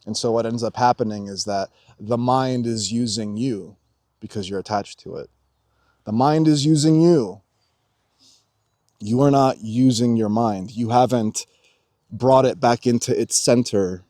And so what ends up happening is that the mind is using you because you're attached to it. The mind is using you. You are not using your mind. You haven't brought it back into its center.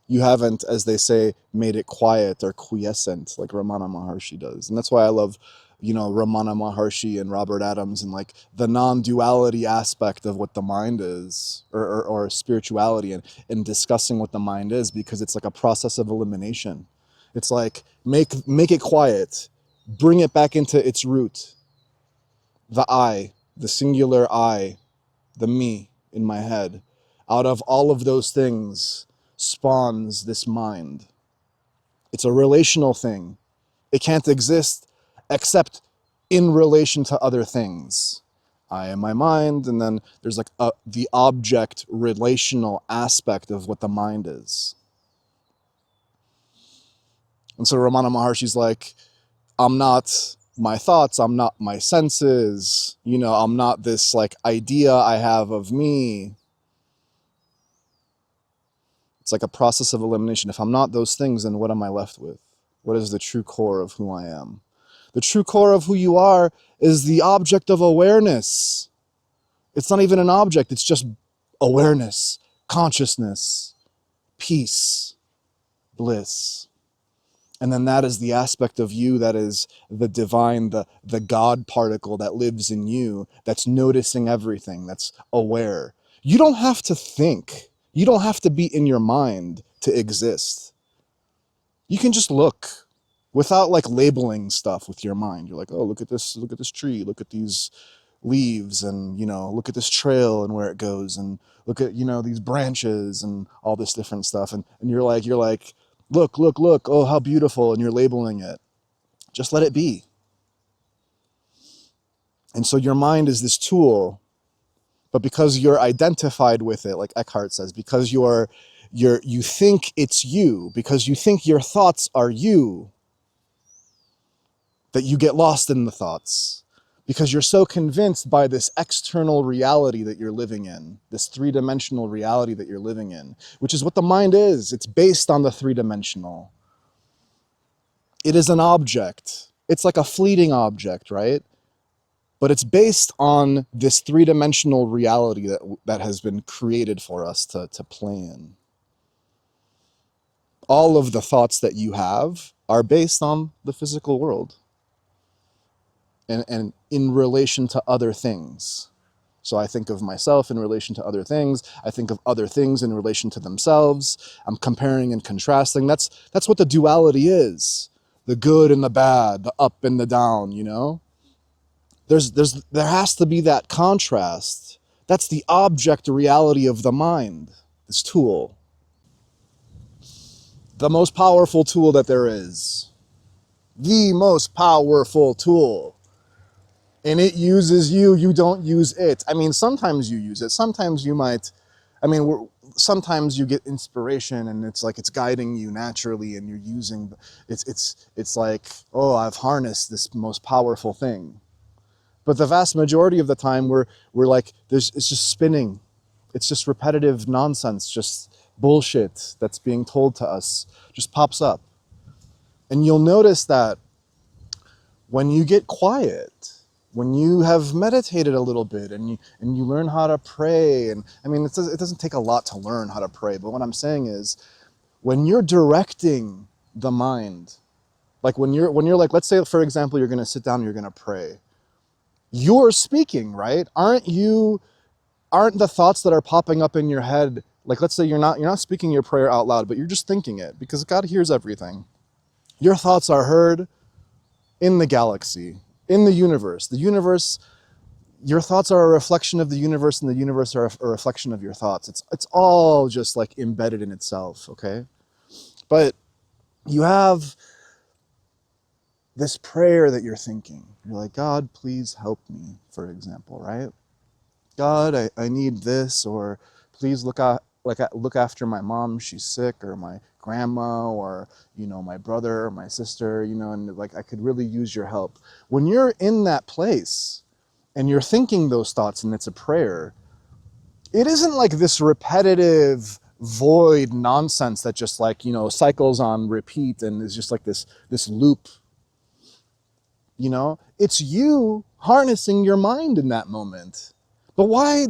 You haven't, as they say, made it quiet or quiescent like Ramana Maharshi does. And that's why I love, Ramana Maharshi and Robert Adams and like the non-duality aspect of what the mind is, or spirituality, and discussing what the mind is, because it's like a process of elimination. It's like make it quiet, bring it back into its root. The I, the singular I, the me in my head. Out of all of those things spawns this mind. It's a relational thing. It can't exist except in relation to other things. I am my mind, and then there's like the object relational aspect of what the mind is. And so Ramana Maharshi's like, I'm not my thoughts, I'm not my senses, I'm not this like idea I have of me. It's like a process of elimination. If I'm not those things, then what am I left with? What is the true core of who I am? The true core of who you are is the object of awareness. It's not even an object, it's just awareness, consciousness, peace, bliss. And then that is the aspect of you that is the divine, the God particle that lives in you, that's noticing everything, that's aware. You don't have to think. You don't have to be in your mind to exist. You can just look without like labeling stuff with your mind. You're like, oh, look at this tree, look at these leaves, and look at this trail and where it goes, and look at these branches and all this different stuff, and you're like, look, oh, how beautiful, and you're labeling it. Just let it be. And so your mind is this tool, but because you're identified with it, like Eckhart says, because you think it's you, because you think your thoughts are you, that you get lost in the thoughts, because you're so convinced by this external reality that you're living in, this three-dimensional reality that you're living in, which is what the mind is. It's based on the three-dimensional. It is an object. It's like a fleeting object, right? But it's based on this three-dimensional reality that has been created for us to play in. All of the thoughts that you have are based on the physical world and in relation to other things. So I think of myself in relation to other things. I think of other things in relation to themselves. I'm comparing and contrasting. That's what the duality is. The good and the bad, the up and the down, There has to be that contrast. That's the object reality of the mind, this tool. The most powerful tool that there is. The most powerful tool. And it uses you, you don't use it. I mean, sometimes you use it. Sometimes you might, sometimes you get inspiration and it's like it's guiding you naturally and you're using, it's like, oh, I've harnessed this most powerful thing. But the vast majority of the time we're like, it's just spinning. It's just repetitive nonsense, just bullshit that's being told to us, just pops up. And you'll notice that when you get quiet, when you have meditated a little bit and you learn how to pray, and it doesn't take a lot to learn how to pray, but what I'm saying is when you're directing the mind, like when you're like, let's say for example, you're going to sit down and you're going to pray. You're speaking, right? Aren't the thoughts that are popping up in your head, like let's say you're not speaking your prayer out loud, but you're just thinking it, because God hears everything. Your thoughts are heard in the galaxy, in the universe. The universe, your thoughts are a reflection of the universe, and the universe are a reflection of your thoughts. It's all just like embedded in itself, okay? But you have this prayer that you're thinking. You're like, God, please help me, for example, right? God, I need this, or please look after my mom, she's sick, or my grandma, or my brother or my sister, and like I could really use your help. When you're in that place and you're thinking those thoughts and it's a prayer, it isn't like this repetitive void nonsense that just like, cycles on repeat and is just like this loop. It's you harnessing your mind in that moment. But why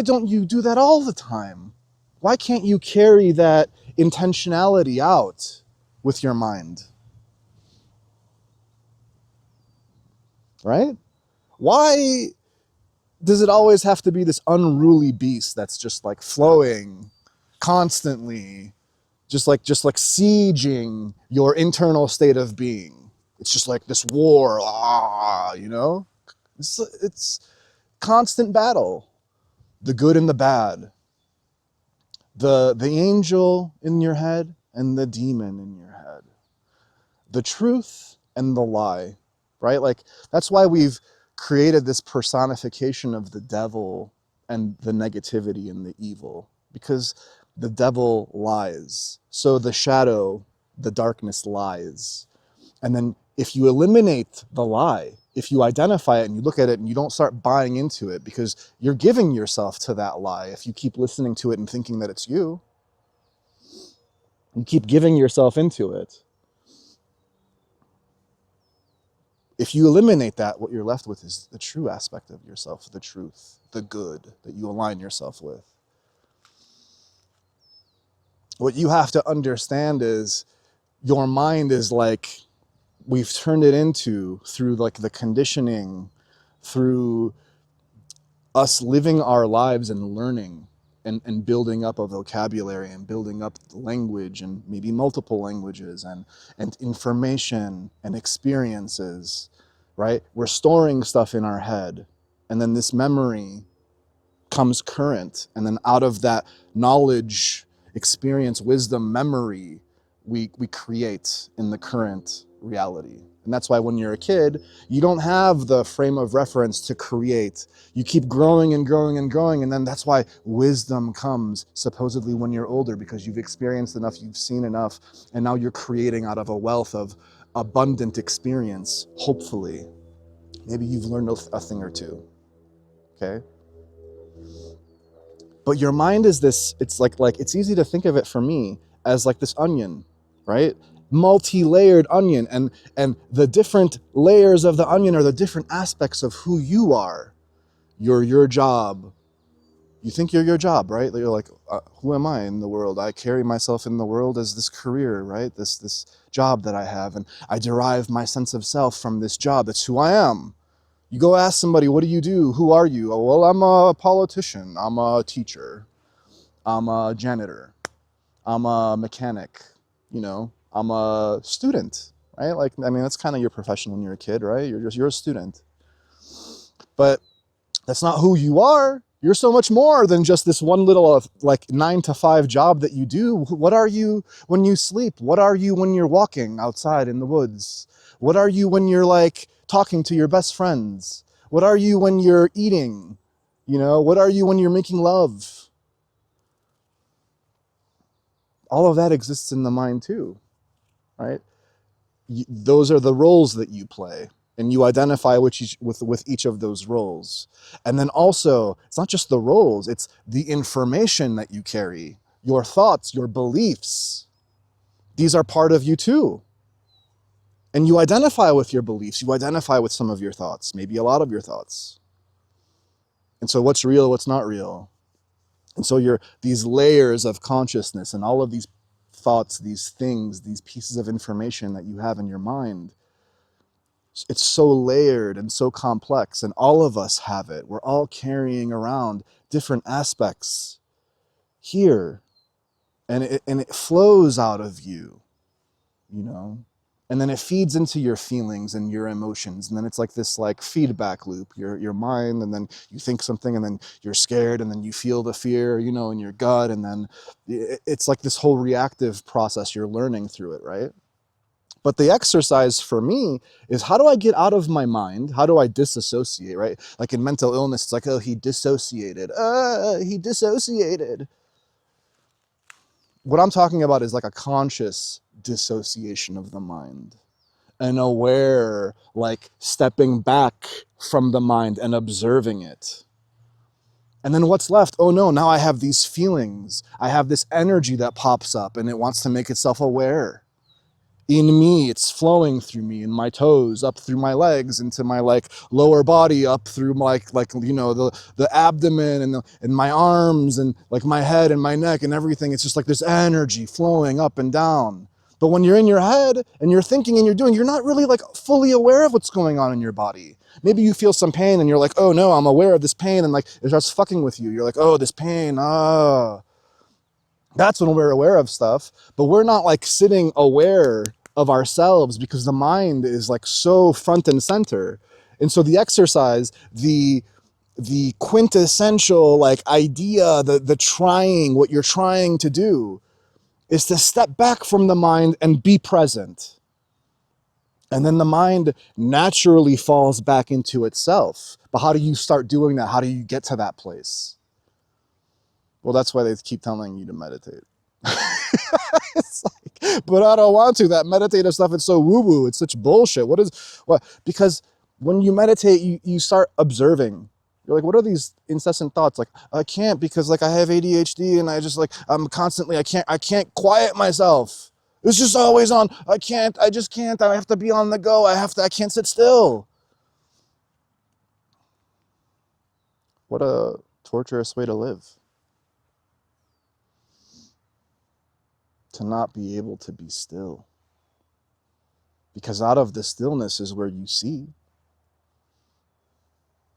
don't you do that all the time? Why can't you carry that intentionality out with your mind? Right? Why does it always have to be this unruly beast that's just like flowing constantly, just like sieging your internal state of being? It's just like this war, It's constant battle, the good and the bad, the angel in your head and the demon in your head, the truth and the lie, right? Like, that's why we've created this personification of the devil and the negativity and the evil, because the devil lies. So the shadow, the darkness lies. And then if you eliminate the lie, if you identify it and you look at it and you don't start buying into it, because you're giving yourself to that lie if you keep listening to it and thinking that it's you keep giving yourself into it. If you eliminate that, what you're left with is the true aspect of yourself, the truth, the good that you align yourself with. What you have to understand is your mind is like, we've turned it into, through like the conditioning, through us living our lives and learning and building up a vocabulary and building up language and maybe multiple languages and information and experiences, right? We're storing stuff in our head, and then this memory comes current, and then out of that knowledge, experience, wisdom, memory, we create in the current reality. And that's why when you're a kid, you don't have the frame of reference to create. You keep growing and growing and growing, and then that's why wisdom comes supposedly when you're older, because you've experienced enough, you've seen enough, and now you're creating out of a wealth of abundant experience, hopefully. Maybe you've learned a thing or two, okay? But your mind is this, it's like it's easy to think of it for me as like this onion, right? Multi-layered onion, and the different layers of the onion are the different aspects of who you are. You're your job. You think you're your job, right? You're like, who am I in the world? I carry myself in the world as this career, right? This job that I have, and I derive my sense of self from this job. That's who I am. You go ask somebody, what do you do? Who are you? Oh, well, I'm a politician. I'm a teacher. I'm a janitor. I'm a mechanic. I'm a student, right? Like, I mean, that's kind of your profession when you're a kid, right? You're a student. But that's not who you are. You're so much more than just this one little 9 to 5 job that you do. What are you when you sleep? What are you when you're walking outside in the woods? What are you when you're like talking to your best friends? What are you when you're eating? What are you when you're making love? All of that exists in the mind too, right? Those are the roles that you play, and you identify with each of those roles. And then also, it's not just the roles, it's the information that you carry, your thoughts, your beliefs. These are part of you too. And you identify with your beliefs, you identify with some of your thoughts, maybe a lot of your thoughts. And so what's real, what's not real? And so these layers of consciousness and all of these thoughts, these things, these pieces of information that you have in your mind, it's so layered and so complex, and all of us have it. We're all carrying around different aspects here, and it flows out of you, and then it feeds into your feelings and your emotions, and then it's like this feedback loop. Your mind, and then you think something, and then you're scared, and then you feel the fear, in your gut, and then it's like this whole reactive process. You're learning through it, right? But the exercise for me is, how do I get out of my mind? How do I disassociate, right? Like in mental illness, it's like, oh, he dissociated. He dissociated. What I'm talking about is like a conscious dissociation of the mind. An aware, stepping back from the mind and observing it. And then what's left? Oh no, now I have these feelings. I have this energy that pops up and it wants to make itself aware. In me, it's flowing through me, in my toes, up through my legs, into my like lower body, up through my like you know the abdomen and my arms and like my head and my neck and everything. It's just like this energy flowing up and down. But when you're in your head and you're thinking and you're doing, you're not really like fully aware of what's going on in your body. Maybe you feel some pain and you're like, oh no, I'm aware of this pain, and like it starts fucking with you. You're like, oh, this pain, ah. That's when we're aware of stuff, but we're not like sitting aware of ourselves because the mind is like so front and center. And so the exercise, the quintessential like idea, the trying, what you're trying to do is to step back from the mind and be present. And then the mind naturally falls back into itself. But how do you start doing that? How do you get to that place? Well, that's why they keep telling you to meditate. It's like, but I don't want to. That meditative stuff, it's so woo-woo. It's such bullshit. What? Because when you meditate, you start observing. You're like, what are these incessant thoughts? Like, I can't because like I have ADHD and I just like, I'm constantly, I can't quiet myself. It's just always on. I just can't. I have to be on the go. I can't sit still. What a torturous way to live. To not be able to be still. Because out of the stillness is where you see.